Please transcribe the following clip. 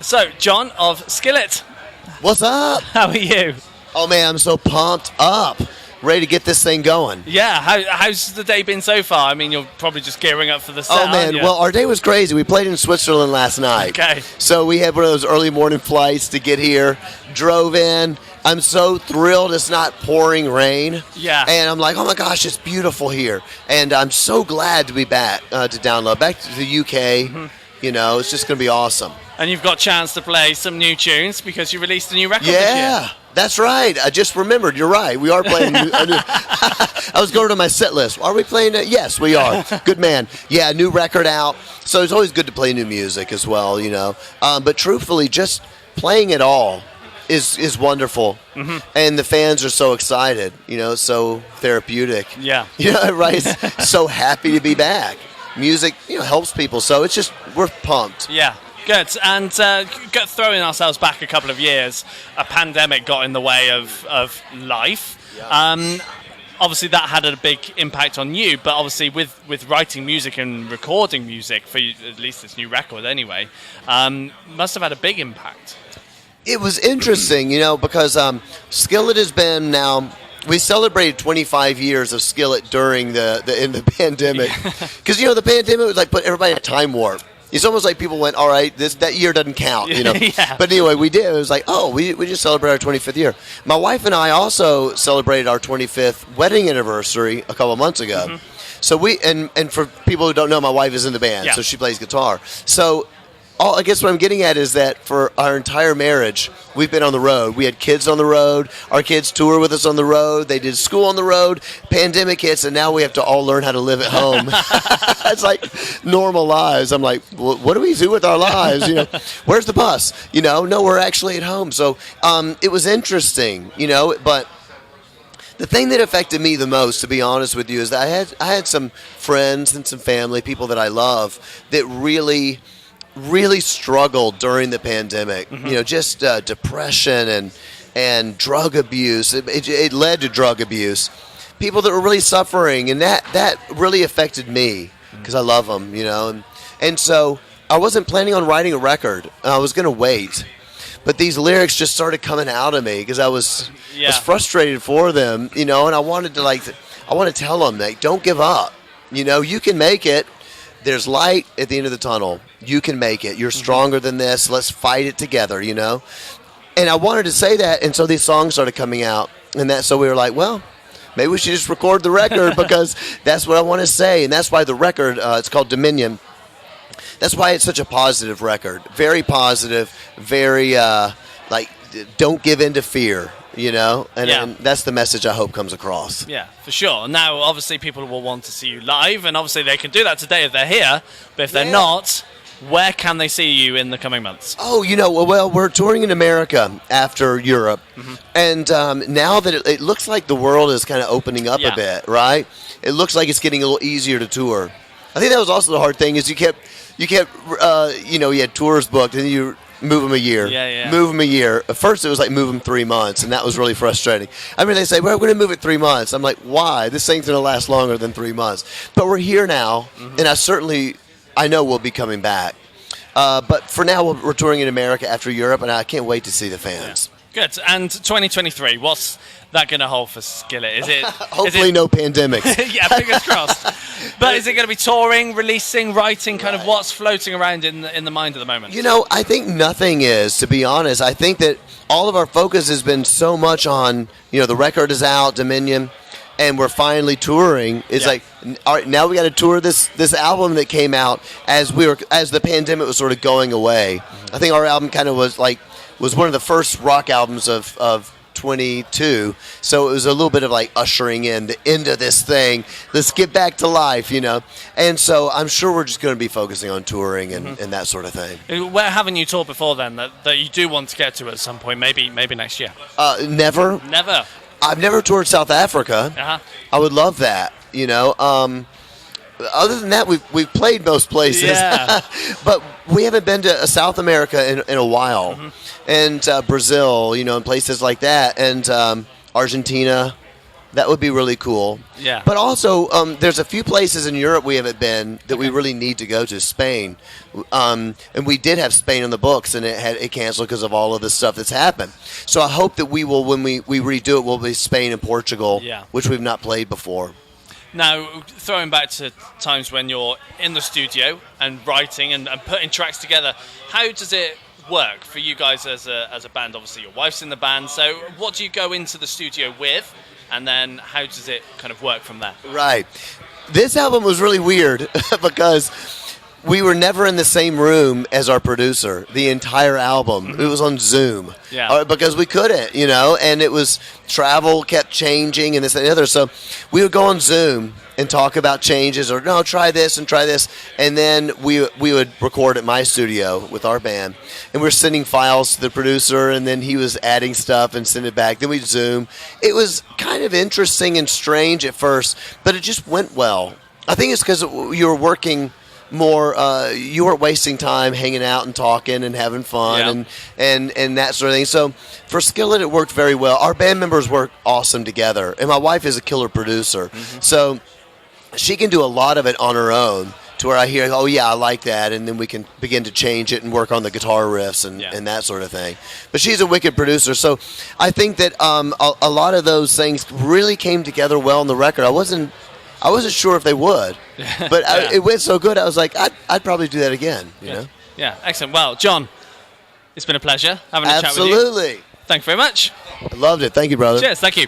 So, John of Skillet, What's up? how are you? Oh man, I'm so pumped up, ready to get this thing going. Yeah, how's the day been so far? I mean, you're probably just gearing up for the set, Oh man, aren't you? well our day was crazy. We played in Switzerland last night. Okay. So we had one of those early morning flights to get here, drove in. I'm so thrilled it's not pouring rain. Yeah. And I'm like, oh my gosh, it's beautiful here. And I'm so glad to be back to download. Back to the UK, you know, it's just going to be awesome. And you've got a chance to play some new tunes because you released a new record this year. Yeah, that's right. I just remembered. You're right. We are playing a new I was going to my set list. Are we playing it? Yes, we are. Good man. Yeah, new record out. So it's always good to play new music as well, you know. But truthfully, just playing it all is wonderful. And the fans are so excited, you know, so therapeutic. Yeah. You know, right? So happy to be back. Music, you know, helps people. So it's just, we're pumped. Yeah. Good. And throwing ourselves back a couple of years, a pandemic got in the way of life. Yeah. Obviously, that had a big impact on you, but obviously with writing music and recording music for you, at least this new record anyway, must have had a big impact. It was interesting, you know, because Skillet has been now. We celebrated 25 years of Skillet during the pandemic, because you know the pandemic was like put everybody in a time warp. It's almost like people went, all right, that year doesn't count, you know. Yeah. But anyway, we did. It was like, oh, we just celebrated our 25th year. My wife and I also celebrated our 25th wedding anniversary a couple of months ago. So and for people who don't know, my wife is in the band, so she plays guitar. So I guess what I'm getting at is that for our entire marriage, we've been on the road. We had kids on the road. Our kids tour with us on the road. They did school on the road. Pandemic hits, and now we have to all learn how to live at home. It's like normal lives. I'm like, what do we do with our lives? You know, where's the bus? You know, no, we're actually at home. So it was interesting, you know, but the thing that affected me the most, to be honest with you, is that I had some friends and some family, people that I love, that really struggled during the pandemic. You know, just depression and drug abuse. It led to drug abuse. People that were really suffering, and that really affected me because I love them, you know. And so I wasn't planning on writing a record. I was going to wait. But these lyrics just started coming out of me because I was frustrated for them, you know, and I wanted to tell them, like, don't give up. You know, you can make it. There's light at the end of the tunnel. You can make it. You're stronger than this. Let's fight it together, you know? And I wanted to say that, and so these songs started coming out. And so we were like, well, maybe we should just record the record because that's what I want to say. And that's why the record, it's called Dominion. That's why it's such a positive record. Very positive, very, don't give in to fear. You know, and that's the message I hope comes across. Yeah, for sure. Now, obviously, people will want to see you live, and obviously they can do that today if they're here. But if they're not, where can they see you in the coming months? Oh, you know, well, we're touring in America after Europe, and now that it looks like the world is kind of opening up a bit, right? It looks like it's getting a little easier to tour. I think that was also the hard thing is you kept, you know, you had tours booked, and you move them a year. Move them a year. At first, it was like move them 3 months, and that was really frustrating. I mean, they say, well, we're going to move it 3 months. I'm like, why? This thing's going to last longer than 3 months. But we're here now, and I know we'll be coming back. But for now, we're touring in America after Europe, and I can't wait to see the fans. Yeah. Good. And 2023, what's that going to hold for Skillet? Is it hopefully no pandemic? Yeah, fingers crossed. But is it going to be touring, releasing, writing? Kind of what's floating around in the mind at the moment? You know, I think nothing is, to be honest. I think that all of our focus has been so much on, you know, the record is out, Dominion, and we're finally touring. It's like, all right, now we got to tour this album that came out as the pandemic was sort of going away. I think our album kind of was one of the first rock albums of 22, so it was a little bit of like ushering in the end of this thing. Let's get back to life, you know. And so I'm sure we're just going to be focusing on touring and that sort of thing. Where haven't you toured before then that you do want to get to at some point? Maybe next year. Never. I've never toured South Africa. I would love that, you know. Other than that, we've played most places, but we haven't been to South America in a while, and Brazil, you know, and places like that, and Argentina, That would be really cool. Yeah. But also, there's a few places in Europe we haven't been that we really need to go to. Spain, and we did have Spain on the books, and it canceled because of all of the stuff that's happened. So I hope that we will, when we redo it, will be Spain and Portugal, which we've not played before. Now, throwing back to times when you're in the studio and writing and putting tracks together, how does it work for you guys as a band? Obviously, your wife's in the band, so what do you go into the studio with, and then how does it kind of work from there? Right. This album was really weird because we were never in the same room as our producer. The entire album, it was on Zoom. Yeah. Because we couldn't, and it was travel kept changing and this and the other. So we would go on Zoom and talk about changes, or no, try this and try this, and then we would record at my studio with our band, and we're sending files to the producer, and then he was adding stuff and send it back. Then we'd Zoom. It was kind of interesting and strange at first, but it just went well. I think it's because you were working more, you weren't wasting time hanging out and talking and having fun and that sort of thing. So for Skillet, it worked very well. Our band members work awesome together, and my wife is a killer producer, so she can do a lot of it on her own, to where I hear, oh yeah, I like that, and then we can begin to change it and work on the guitar riffs and that sort of thing. But she's a wicked producer, so I think that a lot of those things really came together well on the record. I wasn't sure if they would, but it went so good. I was like, I'd probably do that again. You know? Yeah, excellent. Well, John, it's been a pleasure having a chat with you. Absolutely. Thank you very much. I loved it. Thank you, brother. Cheers. Thank you.